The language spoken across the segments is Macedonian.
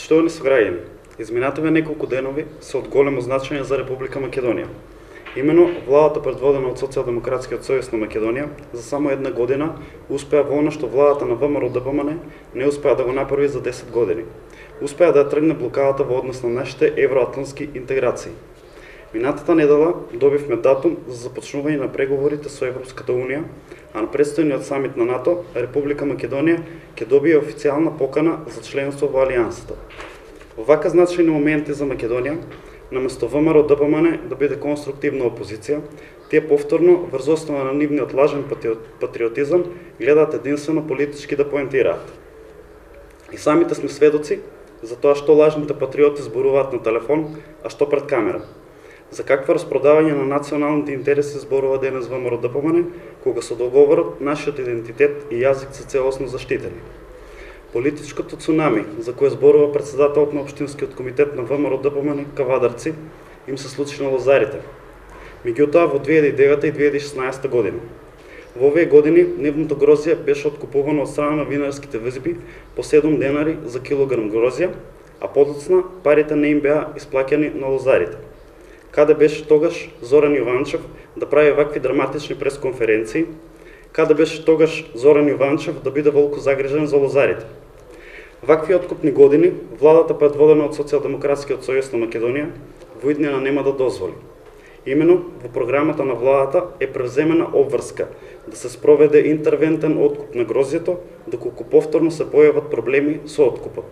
Почитувани сограѓани, изминативе неколку денови се од големо значење за Република Македонија. Имено, владата предводена од Социјалдемократскиот сојуз на Македонија за само една година успеа во она што владата на ВМРО-ДПМН не успеа да го направи за 10 години. Успеа да ја тргне блокадата во однос на нашите евроатлантски интеграции. Минатата недела добивме датум за започнување на преговорите со Европската Унија, а на предстојниот самит на НАТО, Република Македонија ќе добие официјална покана за членство во Алијансата. Во вака значајни моменти за Македонија, наместо ВМРО-ДПМН да биде конструктивна опозиција, тие повторно, врз основа на нивниот лажен патриотизам, гледаат единствено политички да поентираат. И самите сме сведоци за тоа што лажните патриоти зборуваат на телефон, а што пред камера. За каква распродавање на националните интереси зборува денес ВМРО-ДПМН, кога со договорот нашиот идентитет и јазик се целосно заштитени. Политичкото цунами, за кое зборува председателот на Општинскиот комитет на ВМРО-ДПМН Кавадарци, им се случи на Лозарите. Меѓутоа во 2009 и 2016 година. Во овие години нивното грозје беше откупувано од страна на винарските везби по 7 денари за килограм грозје, а подоцна парите не им беа исплаќани на лозарите. Каде беше тогаш Зоран Јованчев да прави вакви драматични пресконференции? Каде беше тогаш Зоран Јованчев да биде волку загрижен за лозарите? Вакви откупни години владата предводена од Социјалдемократскиот сојуз на Македонија во иднина нема да дозволи. Имено во програмата на владата е превземена обврска да се спроведе интервентен откуп на грозјето, доколку повторно се појават проблеми со откупот.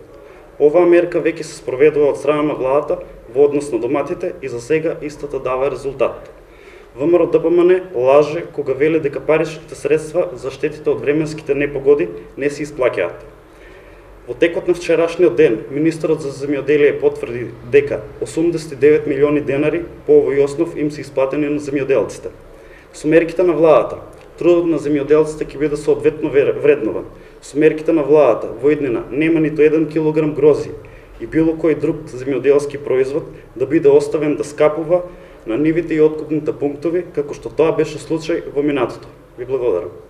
Оваа мерка веќе се спроведува од страна на владата во однос на доматите и за сега истата дава резултат. ВМРО-ДПМН лаже кога вели дека паричните средства за штетите од временските непогоди не се исплаќаат. Во текот на вчерашниот ден, министерот за земјоделие потврди дека 89 милиони денари по овој основ им се исплатени на земјоделците. Со мерките на владата, трудот на земјоделците ќе биде соодветно вреднован. Со мерките на владата, во иднина нема ниту 1 килограм грозје и било кој друг земјоделски производ да биде оставен да скапува на нивите и откупните пунктови, како што тоа беше случај во минатото. Ви благодарам.